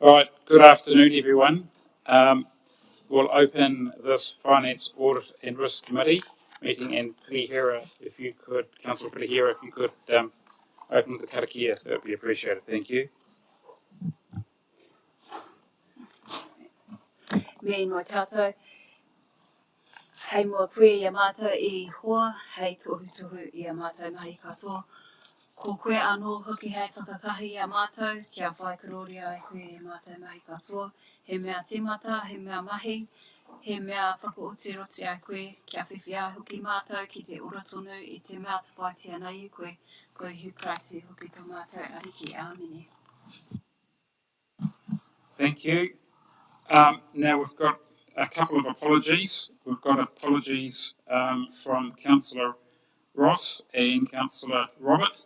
All right, good afternoon, everyone. We'll open this Finance, Audit and Risk Committee meeting, and Pitihira, if you could, Councillor Pitihira, if you could open the karakia, that would be appreciated. Thank you. Me no tātou, hei mua koe i a mātou I hoa, hei tohu I a mātou mahi katoa. Ko koe anō hoki hei whakakahi I a mātou, kia whai karoria ai koe I a mātou mahi katoa. He mea timata, he mea mahi, he mea whakaotiroti ai koe, kia whiwhi ai hoki mātou ki te ora tonu I te mea te whaitia nei I koe, koe hukraiti hoki tō mātou ariki āmine. Thank you. Now we've got a couple of apologies. We've got apologies from Councillor Ross and Councillor Robert.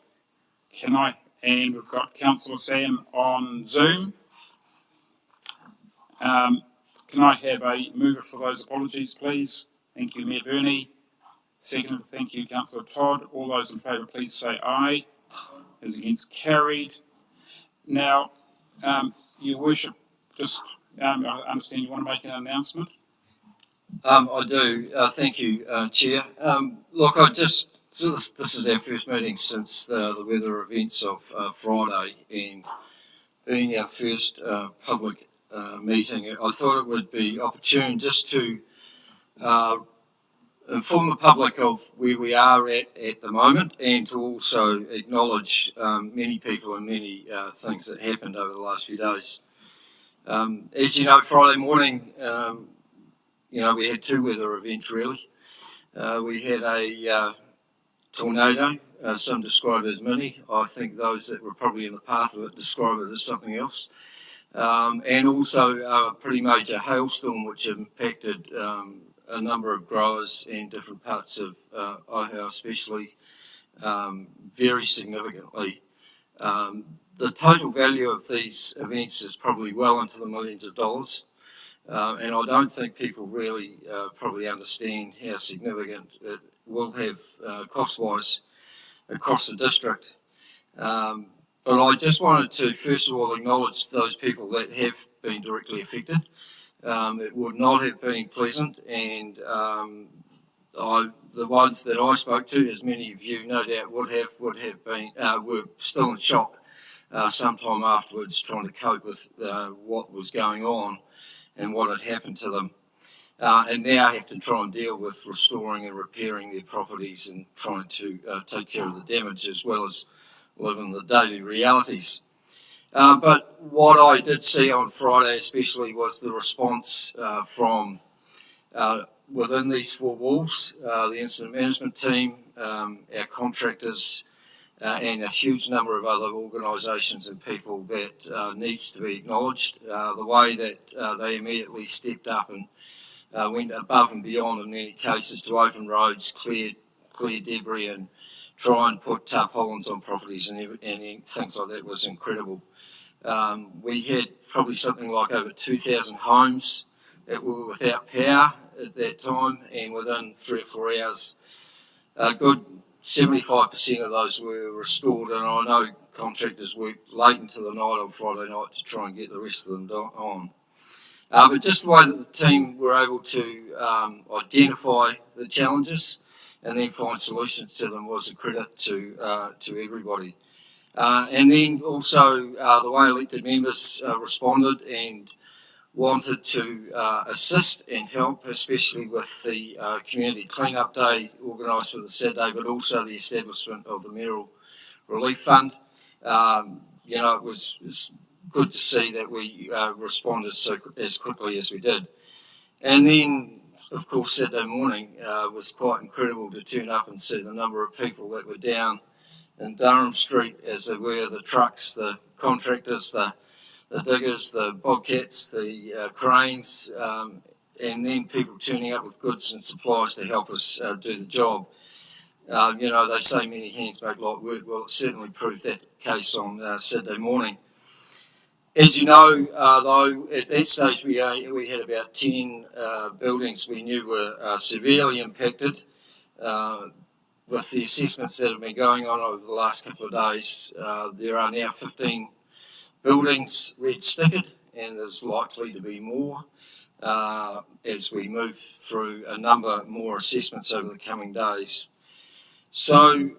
And we've got Councillor Sam on Zoom. Can I have a mover for those apologies, please? Thank you, Mayor Burney. Second, thank you, Councillor Todd. All those in favour, please say aye. As against, carried. Now, Your Worship, just I understand you want to make an announcement. I do. Thank you, Chair. Look, this is our first meeting since the weather events of Friday, and being our first public meeting, I thought it would be opportune just to inform the public of where we are at the moment, and to also acknowledge many people and many things that happened over the last few days. As you know, Friday morning, we had two weather events really. We had a tornado, some describe it as mini. I think those that were probably in the path of it describe it as something else. And also a pretty major hailstorm which impacted a number of growers in different parts of Ohio especially, very significantly. The total value of these events is probably well into the millions of dollars. And I don't think people really probably understand how significant it will have cost-wise across the district. But I just wanted to first of all acknowledge those people that have been directly affected. It would not have been pleasant, and the ones that I spoke to, as many of you no doubt would have been, were still in shock sometime afterwards, trying to cope with what was going on and what had happened to them. And now have to try and deal with restoring and repairing their properties and trying to take care of the damage as well as live in the daily realities. But what I did see on Friday especially was the response from within these four walls, the incident management team, our contractors, and a huge number of other organisations and people that needs to be acknowledged. The way that they immediately stepped up and went above and beyond in many cases to open roads, clear debris, and try and put tarpaulins on properties and things like that was incredible. We had probably something like over 2,000 homes that were without power at that time, and within 3 or 4 hours, a good 75% of those were restored, and I know contractors worked late into the night on Friday night to try and get the rest of them on. But just the way that the team were able to identify the challenges and then find solutions to them was a credit to everybody. And then also the way elected members responded and wanted to assist and help, especially with the community clean-up day organised for the Saturday, but also the establishment of the Mayoral Relief Fund. It was good to see that we responded as quickly as we did. And then, of course, Saturday morning was quite incredible to turn up and see the number of people that were down in Durham Street, as they were the trucks, the contractors, the diggers, the bobcats, the cranes, and then people turning up with goods and supplies to help us do the job. They say many hands make light work. Well, it certainly proved that case on Saturday morning. As you know, though, at that stage we had about 10 buildings we knew were severely impacted. With the assessments that have been going on over the last couple of days, there are now 15 buildings red stickered and there's likely to be more as we move through a number more assessments over the coming days. So,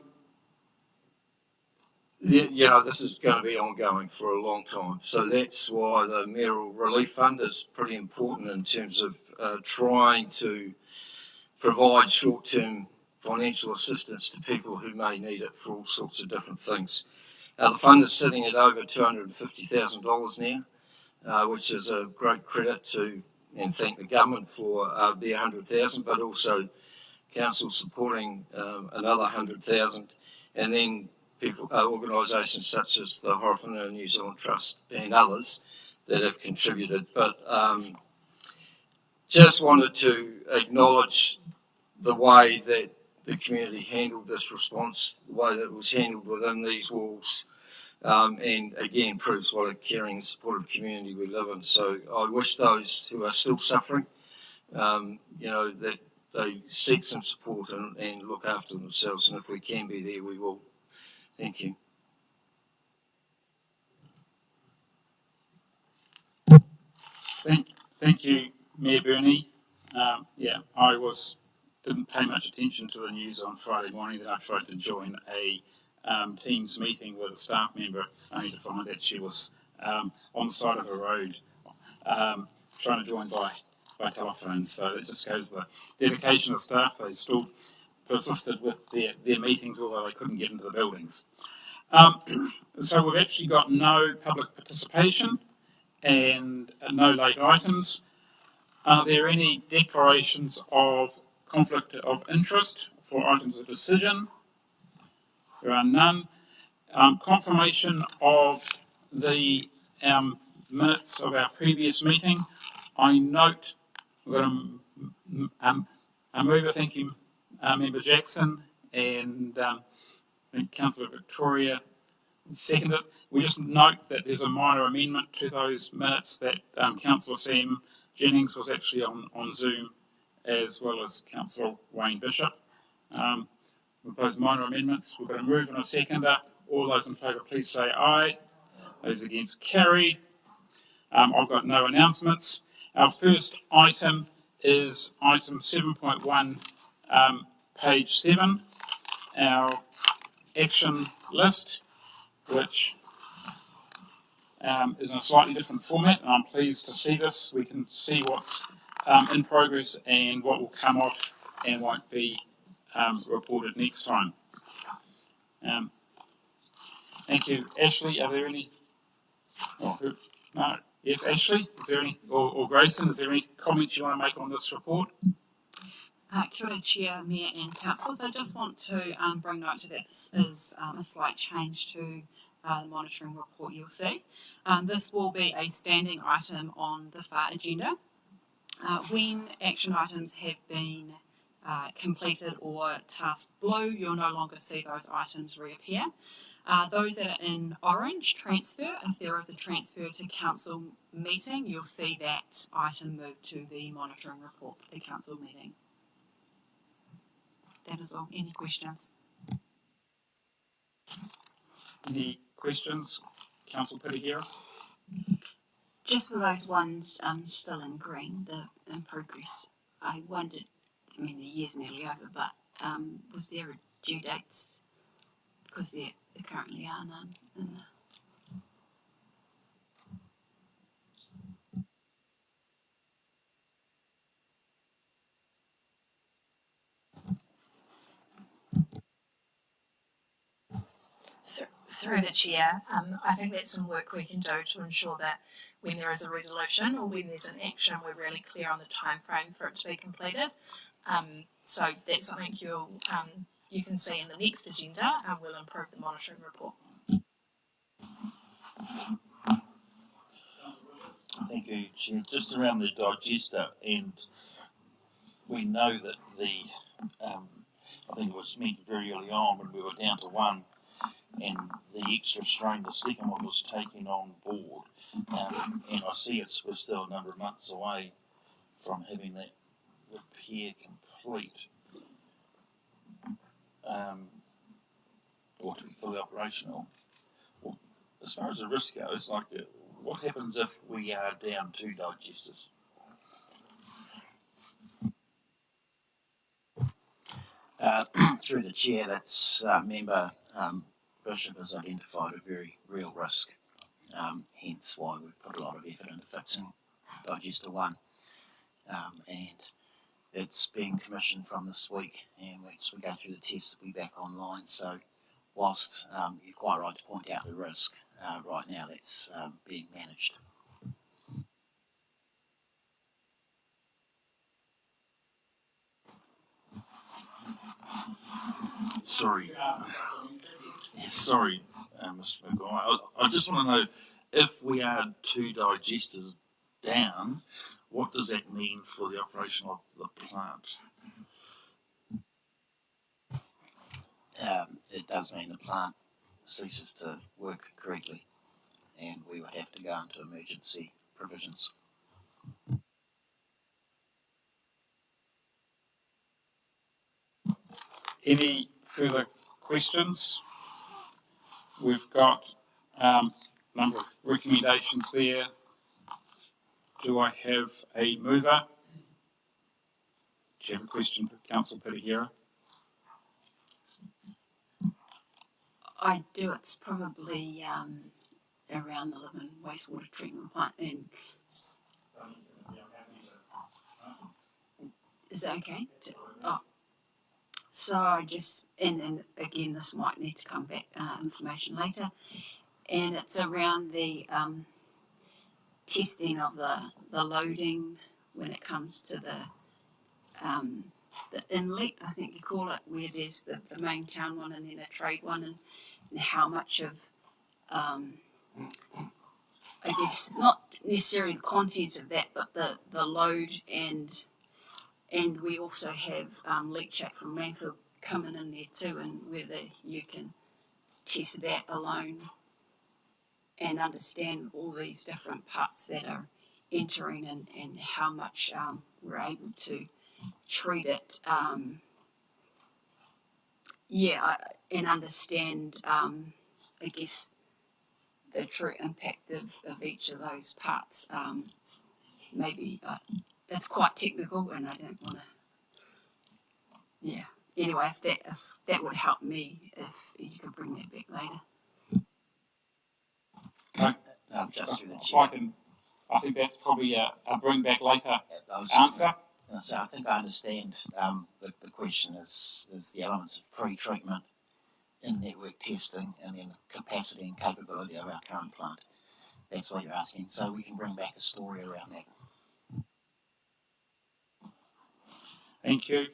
this is going to be ongoing for a long time. So that's why the Mayoral Relief Fund is pretty important in terms of trying to provide short-term financial assistance to people who may need it for all sorts of different things. The fund is sitting at over $250,000 now, which is a great credit to, and thank the government for the $100,000, but also council supporting another $100,000, and then people, organisations such as the Horowhenua New Zealand Trust and others that have contributed. But just wanted to acknowledge the way that the community handled this response, the way that it was handled within these walls, and again proves what a caring, supportive community we live in. So I wish those who are still suffering, that they seek some support and look after themselves, and if we can be there, we will. Thank you. Thank you, Mayor Burney. I didn't pay much attention to the news on Friday morning that I tried to join a Teams meeting with a staff member, only to find that she was on the side of a road trying to join by telephone. So it just shows the dedication of staff. They still persisted with their meetings, although they couldn't get into the buildings. So we've actually got no public participation and no late items. Are there any declarations of conflict of interest for items of decision? There are none. Confirmation of the minutes of our previous meeting. I note that a mover, thank you, Member Jackson, and I think Councillor Victoria seconded. We just note that there's a minor amendment to those minutes, that Councillor Sam Jennings was actually on Zoom, as well as Councillor Wayne Bishop. With those minor amendments, we've got a move and a seconder. All those in favour, please say aye. Those against, carried. I've got no announcements. Our first item is item 7.1, page 7, our action list, which is in a slightly different format, and I'm pleased to see this. We can see what's in progress and what will come off and won't be reported next time. Thank you. Ashley, are there any? No. Yes, Ashley, is there any, or Grayson, is there any comments you want to make on this report? Kia ora, Chair, Mayor and Councillors. I just want to bring note to this is a slight change to the monitoring report you'll see. This will be a standing item on the FAR agenda. When action items have been completed or tasked blue, you'll no longer see those items reappear. Those that are in orange, transfer. If there is a transfer to council meeting, you'll see that item move to the monitoring report for the council meeting. That is all. Any questions? Any questions? Councillor Pitahira? Just for those ones still in green, in progress, I wondered, the year's nearly over, but was there a due dates? Because there currently are none in the... Through the chair, I think that's some work we can do to ensure that when there is a resolution or when there's an action, we're really clear on the time frame for it to be completed. So that's something you can see in the next agenda, and we'll improve the monitoring report. Thank you, Chair. Just around the digester, and we know that I think it was mentioned very early on when we were down to one, and the extra strain, the second one was taken on board, and I see we're still a number of months away from having that repair complete, or to be fully operational. Well, as far as the risk goes, what happens if we are down 2 digesters? Through the chair, that's member Bishop has identified a very real risk, hence why we've put a lot of effort into fixing digester 1, and it's being commissioned from this week, and once we go through the tests, we'll be back online. So whilst you're quite right to point out the risk, right now that's being managed. Sorry. Sorry, Mr. McGuire. I just want to know, if we are 2 digesters down, what does that mean for the operation of the plant? It does mean the plant ceases to work correctly, and we would have to go into emergency provisions. Any further questions? We've got a number of recommendations there. Do I have a mover? Do you have a question for Councillor Pitahira? I do. It's probably around the Living wastewater treatment plant. And is that okay? Oh. So I just, and then again, this might need to come back, information later. And it's around the testing of the loading when it comes to the inlet, I think you call it, where there's the main town one and then a trade one, and how much of, I guess, not necessarily the contents of that, but the load, and we also have leachate from landfill coming in there too, and whether you can test that alone and understand all these different parts that are entering and how much we're able to treat it, and understand, I guess, the true impact of each of those parts. Maybe that's quite technical, and I don't want to. Yeah. Anyway, if that would help me, if you could bring that back later. Just through the If chair. I think that's probably a bring back later answer. So I think I understand the question is the elements of pre-treatment, in-network testing, and then capacity and capability of our current plant. That's what you're asking. So we can bring back a story around that. Thank you.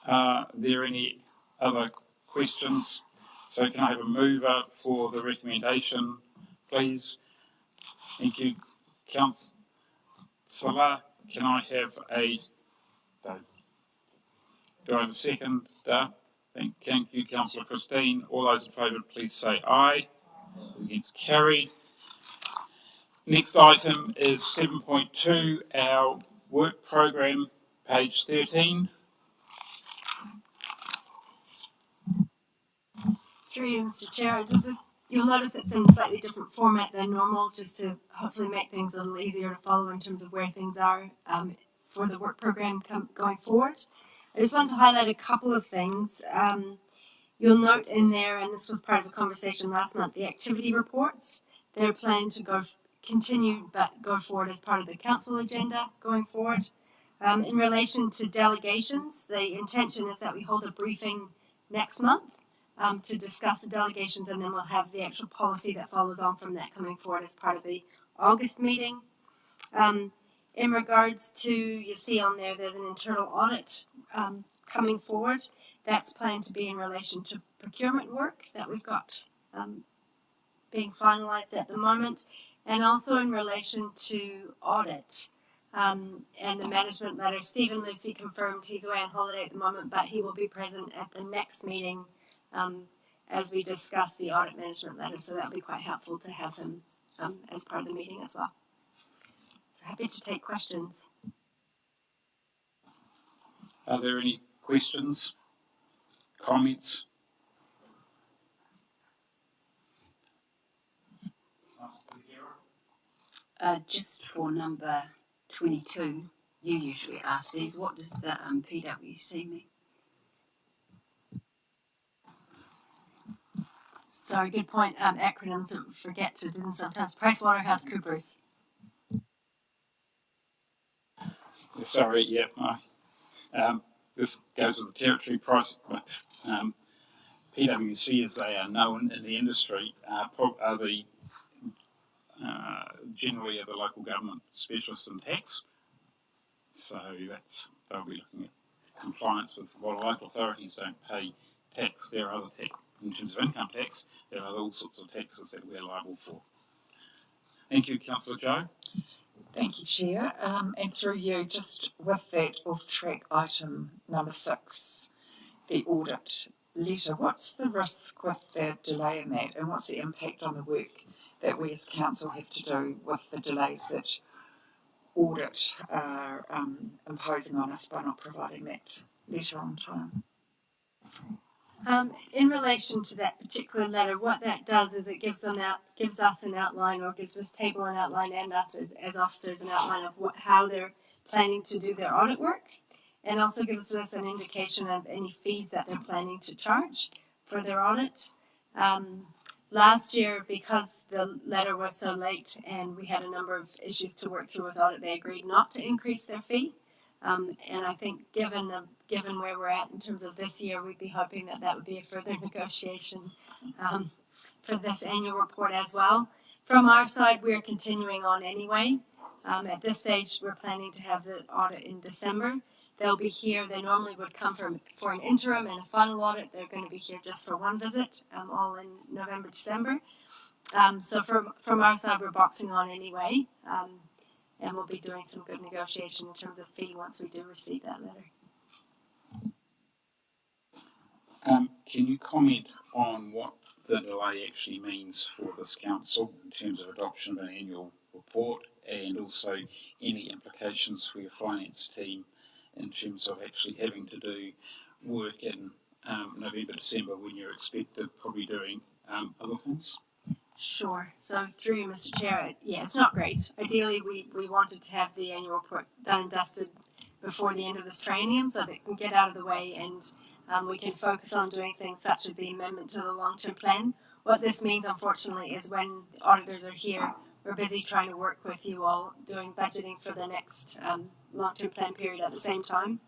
Are there any other questions? So can I have a mover for the recommendation, please? Thank you, Councillor. Can I have do I have a second? Thank you, Councillor Christine. All those in favour, please say aye. Against, carried. Next item is 7.2, our work programme, page 13. Through you, Mr. Chair, you'll notice it's in a slightly different format than normal, just to hopefully make things a little easier to follow in terms of where things are for the work program going forward. I just want to highlight a couple of things. You'll note in there, and this was part of a conversation last month, the activity reports. They're planned to continue but go forward as part of the council agenda going forward. In relation to delegations, the intention is that we hold a briefing next month to discuss the delegations, and then we'll have the actual policy that follows on from that coming forward as part of the August meeting. In regards to, you see on there's an internal audit coming forward. That's planned to be in relation to procurement work that we've got being finalised at the moment, and also in relation to audit and the management letter. Stephen Lucy confirmed he's away on holiday at the moment, but he will be present at the next meeting as we discuss the audit management letter, so that'll be quite helpful to have him as part of the meeting as well. So happy to take questions. Are there any questions, comments? Just for number 22, you usually ask these. What does the PwC mean? Sorry, good point. Acronyms that we forget to do sometimes. PricewaterhouseCoopers. Sorry, yeah. This goes with the territory price, but PwC, as they are known in the industry, are the generally are the local government specialists in tax. So they'll be looking at compliance with what local authorities don't pay tax. There are other tax, in terms of income tax, there are all sorts of taxes that we're liable for. Thank you, Councillor Joe. Thank you, Chair. And through you, just with that off-track item number 6, the audit letter, what's the risk with the delay in that, and what's the impact on the work that we as council have to do with the delays that audit are imposing on us by not providing that letter on time? In relation to that particular letter, what that does is it gives us an outline, or gives this table an outline, and us as officers an outline of how they're planning to do their audit work, and also gives us an indication of any fees that they're planning to charge for their audit. Last year, because the letter was so late and we had a number of issues to work through with audit, they agreed not to increase their fee. And I think given where we're at in terms of this year, we'd be hoping that would be a further negotiation for this annual report as well. From our side, we're continuing on anyway. At this stage, we're planning to have the audit in December. They'll be here. They normally would come for an interim and a final audit. They're going to be here just for one visit, all in November, December. So from our side, we're boxing on anyway. And we'll be doing some good negotiation in terms of fee once we do receive that letter. Can you comment on what the delay actually means for this council in terms of adoption of an annual report, and also any implications for your finance team in terms of actually having to do work in November, December, when you're expected probably doing other things? Sure. So through you, Mr. Chair, yeah, it's not great. Ideally, we wanted to have the annual report done and dusted before the end of this triennium so that it can get out of the way and we can focus on doing things such as the amendment to the long-term plan. What this means, unfortunately, is when the auditors are here, we're busy trying to work with you all, doing budgeting for the next long-term plan period at the same time.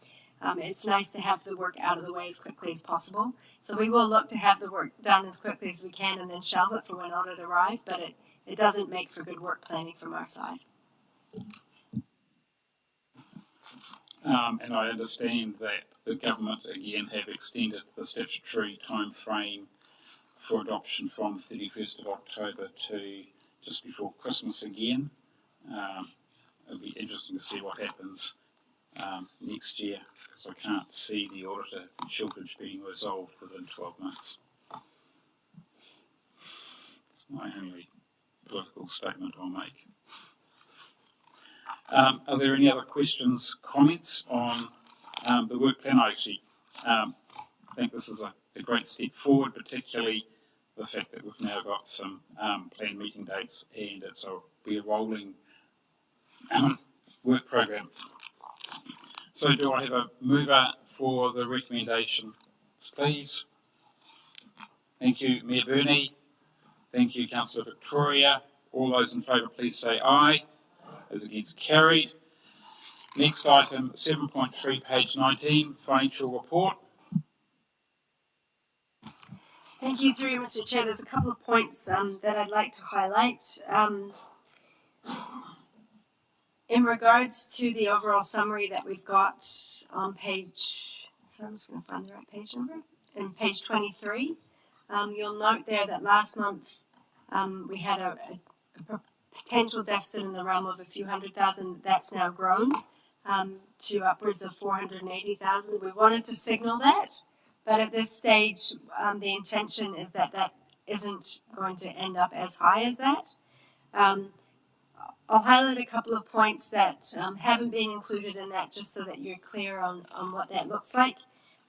It's nice to have the work out of the way as quickly as possible. So we will look to have the work done as quickly as we can and then shelve it for when audit arrives, but it doesn't make for good work planning from our side. And I understand that the government again have extended the statutory time frame for adoption from the 31st of October to just before Christmas again. It'll be interesting to see what happens next year, because I can't see the auditor shortage being resolved within 12 months. It's my only political statement I'll make. Are there any other questions, comments on the work plan? I actually think this is a great step forward, particularly the fact that we've now got some planned meeting dates and it's be a rolling work program. So do I have a mover for the recommendation, please? Thank you, Mayor Burney. Thank you, Councillor Victoria. All those in favour, please say aye. As against, carried. Next item, 7.3, page 19, financial report. Thank you, through you, Mr. Chair. There's a couple of points that I'd like to highlight. In regards to the overall summary that we've got on page, sorry, I'm just going to find the right page number, in page 23, you'll note there that last month we had a potential deficit in the realm of a few $100,000. That's now grown to upwards of $480,000. We wanted to signal that, but at this stage, the intention is that isn't going to end up as high as that. I'll highlight a couple of points that haven't been included in that, just so that you're clear on what that looks like.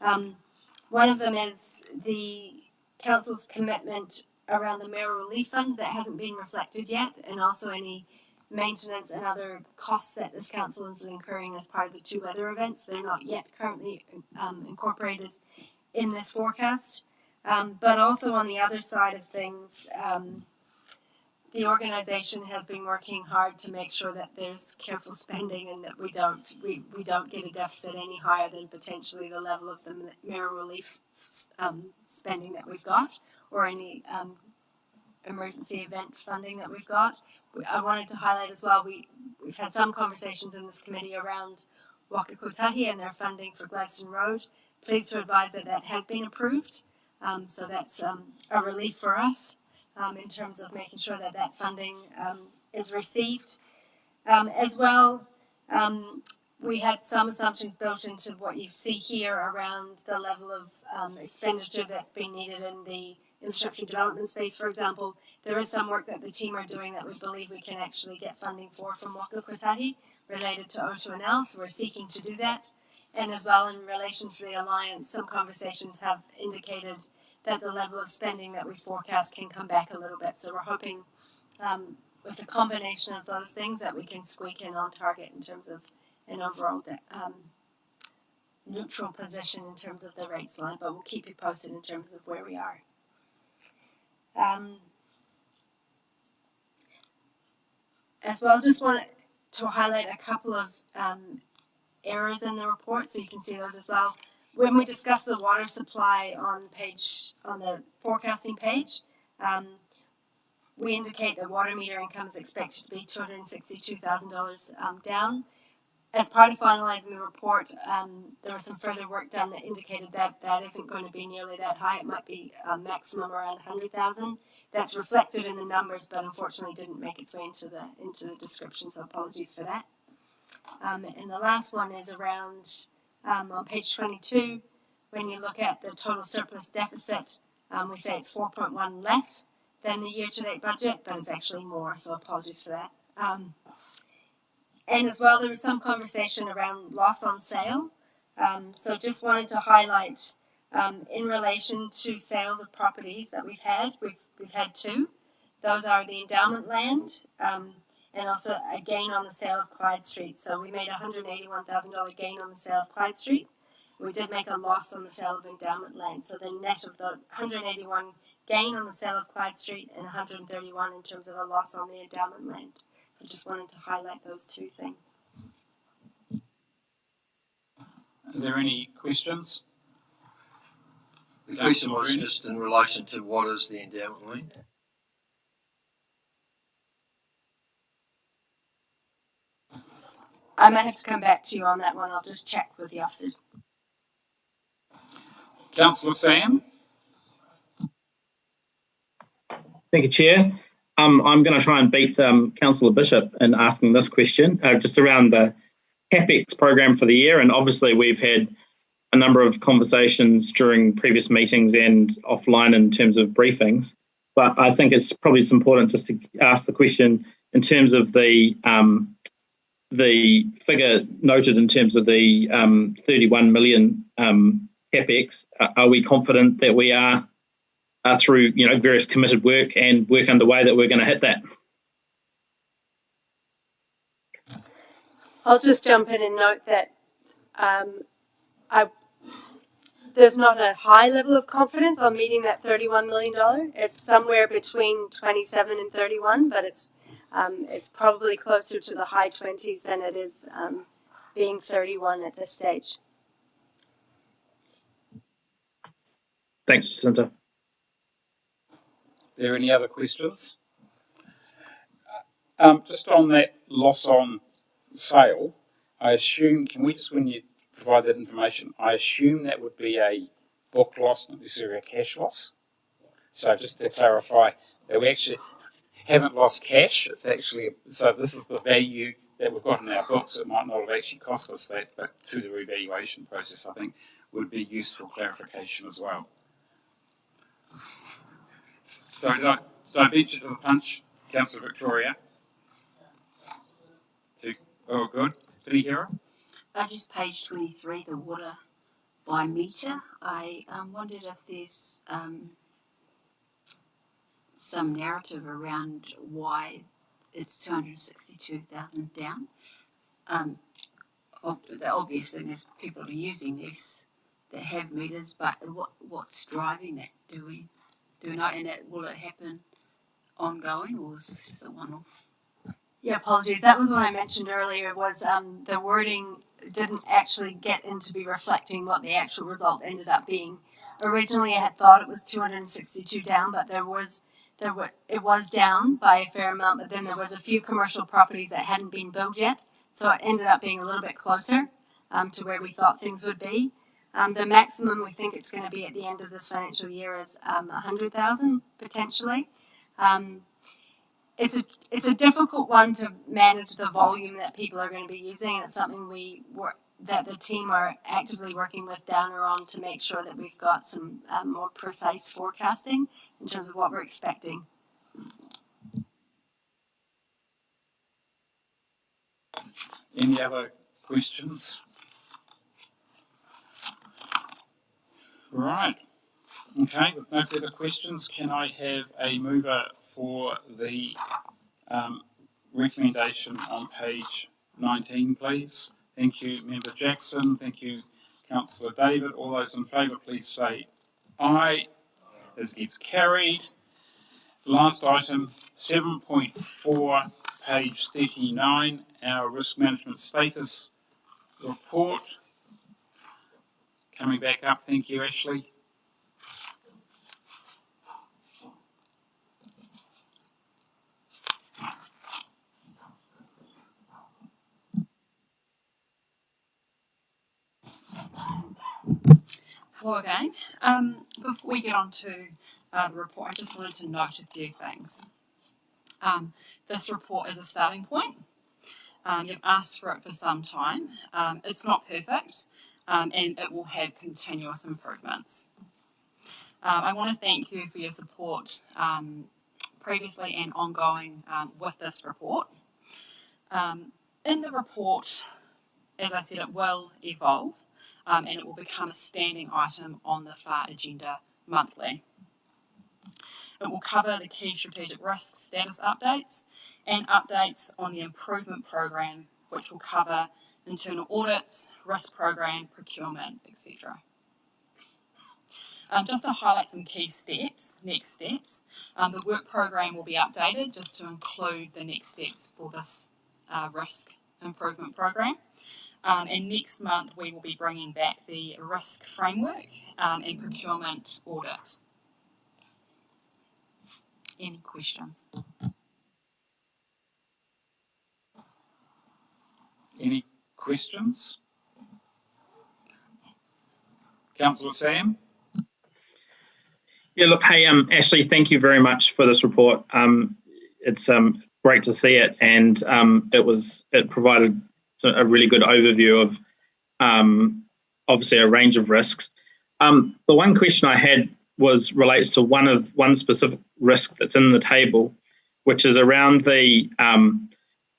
One of them is the Council's commitment around the mayoral relief fund that hasn't been reflected yet, and also any maintenance and other costs that this council is incurring as part of the two weather events. They're not yet currently incorporated in this forecast. But also on the other side of things, the organisation has been working hard to make sure that there's careful spending and that we don't get a deficit any higher than potentially the level of the mayor relief spending that we've got, or any emergency event funding that we've got. I wanted to highlight as well, we've had some conversations in this committee around Waka Kotahi and their funding for Gladstone Road. Pleased to advise that has been approved. So that's a relief for us in terms of making sure that funding is received. As well, we had some assumptions built into what you see here around the level of expenditure that's been needed in the infrastructure development space. For example, there is some work that the team are doing that we believe we can actually get funding for from Waka Kotahi related to O2NL, so we're seeking to do that. And as well, in relation to the Alliance, some conversations have indicated that the level of spending that we forecast can come back a little bit. So we're hoping with a combination of those things that we can squeak in on target in terms of an overall neutral position in terms of the rates line, but we'll keep you posted in terms of where we are. As well, just want to highlight a couple of errors in the report, so you can see those as well. When we discuss the water supply on the forecasting page, we indicate that water meter income is expected to be $262,000 down. As part of finalising the report, there was some further work done that indicated that that isn't going to be nearly that high. It might be a maximum around 100,000. That's reflected in the numbers, but unfortunately didn't make its way into the description. So apologies for that. And the last one is around on page 22. When you look at the total surplus deficit, we say it's 4.1 less than the year-to-date budget, but it's actually more. So apologies for that. And as well, there was some conversation around loss on sale. So just wanted to highlight in relation to sales of properties that we've had two. Those are the endowment land and also a gain on the sale of Clyde Street. So we made a $181,000 gain on the sale of Clyde Street. We did make a loss on the sale of endowment land. So the net of the 181 gain on the sale of Clyde Street and 131 in terms of a loss on the endowment land. So just wanted to highlight those two things. Are there any questions? The question was just in relation to what is the endowment land? I might have to come back to you on that one. I'll just check with the officers. Councillor Sam? Thank you, Chair. I'm going to try and beat Councillor Bishop in asking this question, just around the CapEx program for the year. And obviously we've had a number of conversations during previous meetings and offline in terms of briefings. But I think it's important just to ask the question in terms of the figure noted in terms of the 31 million CapEx. Are we confident that we are through various committed work and work underway that we're going to hit that? I'll just jump in and note that there's not a high level of confidence on meeting that $31 million. It's somewhere between 27 and 31, but it's probably closer to the high 20s than it is being 31 at this stage. Thanks, Jacinta. Are there any other questions? Just on that loss on sale, I assume, can we just, when you provide that information, I assume that would be a book loss, not necessarily a cash loss. So just to clarify, that we actually haven't lost cash. It's actually, so this is the value that we've got in our books. It might not have actually cost us that, but through the revaluation process, I think would be useful clarification as well. So did I beat you to the punch, Councillor Victoria? Oh, good. Did he hear it? Just page 23, the water by metre. I wondered if there's some narrative around why it's 262,000 down. The obvious thing is people are using this that have meters, but what's driving that? Do we know? And will it happen ongoing, or is this just a one-off? Yeah, apologies. That was what I mentioned earlier, was the wording didn't actually get into be reflecting what the actual result ended up being. Originally I had thought it was 262 down, but it was down by a fair amount, but then there was a few commercial properties that hadn't been built yet, so it ended up being a little bit closer to where we thought things would be. The maximum we think it's going to be at the end of this financial year is 100,000 potentially. It's a difficult one to manage the volume that people are going to be using, and it's something that the team are actively working with Downer on to make sure that we've got some more precise forecasting in terms of what we're expecting. Any other questions? Right. Okay, with no further questions, can I have a mover for the recommendation on page 19, please? Thank you, Member Jackson. Thank you, Councillor David. All those in favour, please say aye. This gets carried. Last item, 7.4, page 39, our risk management status report. Coming back up, thank you, Ashley. Hello again. Before we get on to the report, I just wanted to note a few things. This report is a starting point. You've asked for it for some time. It's not perfect, and it will have continuous improvements. I want to thank you for your support previously and ongoing with this report. In the report, as I said, it will evolve. And it will become a standing item on the FAR agenda monthly. It will cover the key strategic risk status updates and updates on the improvement program, which will cover internal audits, risk program, procurement, etc. Just to highlight some key steps, next steps, the work program will be updated just to include the next steps for this risk improvement program. And next month we will be bringing back the risk framework and procurement audit. Any questions? Any questions? Councillor Sam? Yeah, look, hey, Ashley, thank you very much for this report. It's great to see it, and it provided a really good overview of obviously a range of risks. The one question I had relates to one specific risk that's in the table, which is around the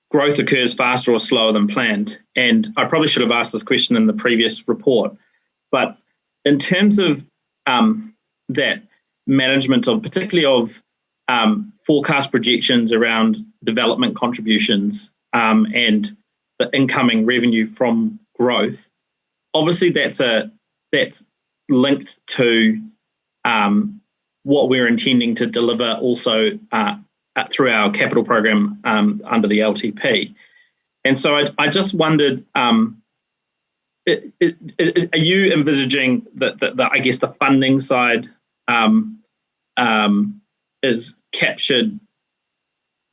growth occurs faster or slower than planned. And I probably should have asked this question in the previous report, but in terms of that management of particularly of forecast projections around development contributions and the incoming revenue from growth, obviously that's linked to what we're intending to deliver also through our capital program under the LTP. And so I just wondered, are you envisaging that I guess the funding side is captured?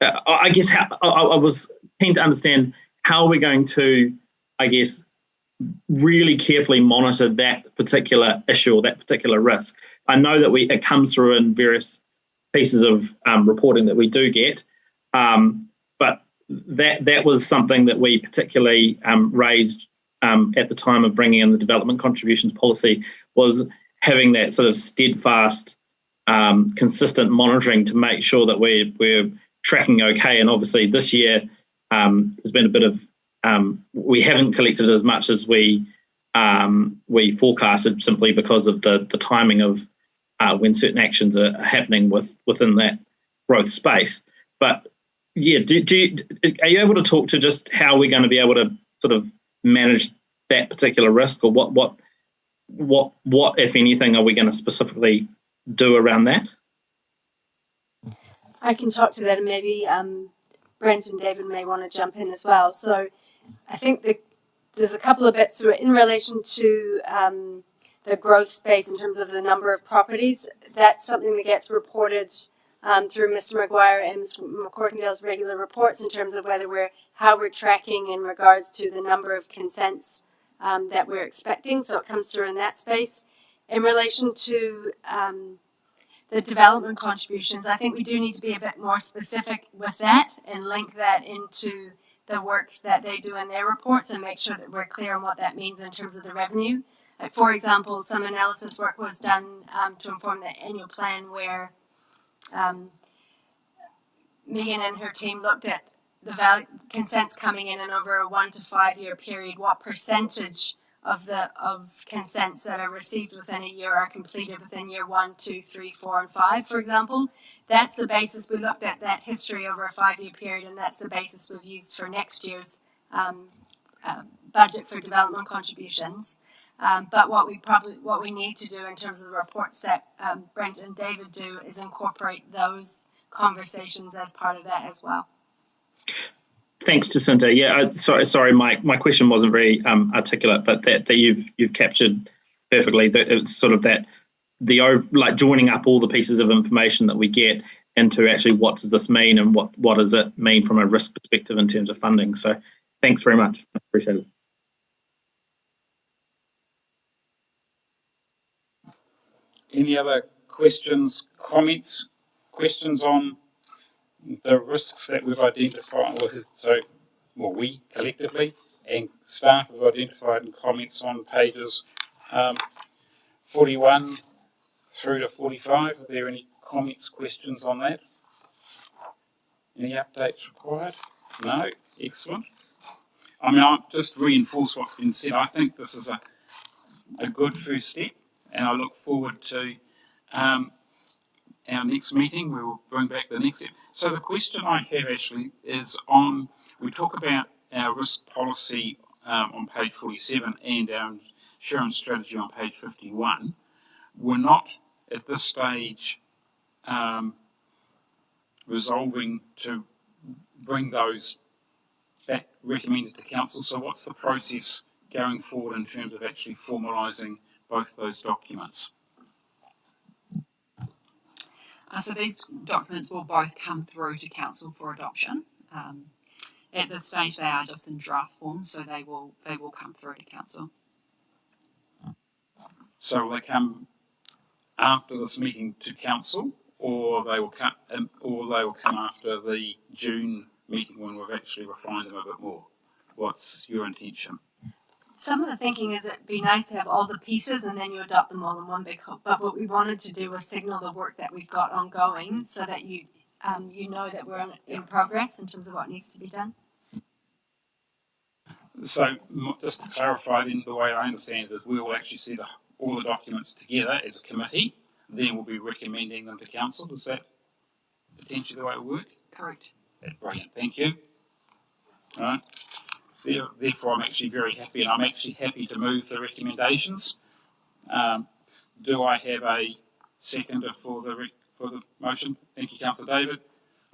I guess I was keen to understand how we're going to, I guess, really carefully monitor that particular issue or that particular risk. I know that it comes through in various pieces of reporting that we do get, but that was something that we particularly raised at the time of bringing in the development contributions policy, was having that sort of steadfast, consistent monitoring to make sure that we're tracking okay. And obviously this year there's been a bit of we haven't collected as much as we forecasted, simply because of the timing of when certain actions are happening within that growth space. But yeah, are you able to talk to just how we're going to be able to sort of manage that particular risk, or what if anything are we going to specifically do around that? I can talk to that, and maybe Brent and David may want to jump in as well. So I think there's a couple of bits in relation to the growth space in terms of the number of properties. That's something that gets reported through Mr. Maguire and Mr. McCorkindale's regular reports in terms of how we're tracking in regards to the number of consents that we're expecting. So it comes through in that space. In relation to the development contributions, I think we do need to be a bit more specific with that and link that into the work that they do in their reports and make sure that we're clear on what that means in terms of the revenue. For example, some analysis work was done to inform the annual plan where Megan and her team looked at the value consents coming in and over a 1 to 5 year period, what percentage of consents that are received within a year are completed within year 1, 2, 3, 4, and 5, for example. That's the basis. We looked at that history over a 5 year period, and that's the basis we've used for next year's budget for development contributions. But what we need to do in terms of the reports that Brent and David do is incorporate those conversations as part of that as well. Thanks, Jacinta. Yeah, sorry, my question wasn't very articulate, but that you've captured perfectly. That it's sort of that like joining up all the pieces of information that we get into actually what does this mean and what does it mean from a risk perspective in terms of funding. So thanks very much. I appreciate it. Any other questions, comments, questions on the risks that we've identified, we collectively and staff have identified in comments on pages 41 through to 45? Are there any comments, questions on that? Any updates required? No? Excellent. I mean, I'll just reinforce what's been said. I think this is a good first step, and I look forward to our next meeting. We will bring back the next step. So the question I have actually is we talk about our risk policy on page 47 and our insurance strategy on page 51. We're not at this stage resolving to bring those back recommended to council. So what's the process going forward in terms of actually formalising both those documents? So these documents will both come through to council for adoption. At this stage, they are just in draft form, so they will come through to council. So will they come after this meeting to council, or they will come after the June meeting when we've actually refined them a bit more? What's your intention? Some of the thinking is it'd be nice to have all the pieces and then you adopt them all in one big hook. But what we wanted to do was signal the work that we've got ongoing so that you know that we're in progress in terms of what needs to be done. So just to clarify then, the way I understand it is we will actually see all the documents together as a committee, then we'll be recommending them to council. Is that potentially the way it will work? Correct. That's brilliant, thank you. All right. Therefore, I'm actually very happy, and I'm actually happy to move the recommendations. Do I have a seconder for the motion? Thank you, Councillor David.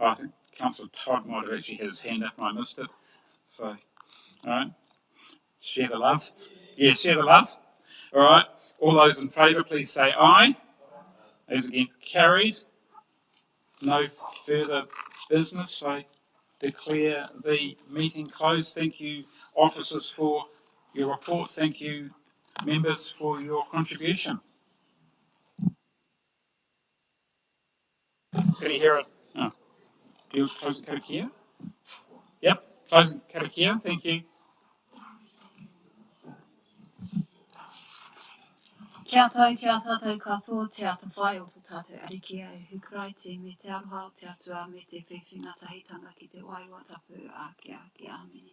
I think Councillor Todd might have actually had his hand up and I missed it. So, all right. Share the love. Yeah, share the love. All right. All those in favour, please say aye. Those against, carried. No further business. I declare the meeting closed. Thank you, officers, for your reports. Thank you, members, for your contribution. Can you hear it? Oh. Do you close the karakia? Yep, close the karakia. Thank you. Kia tātou katoa, te ata whai o te tātou arikia e hukrai te me te aroha o te atua me te whewhinga tahitanga ki te wairua tapu a kia amene.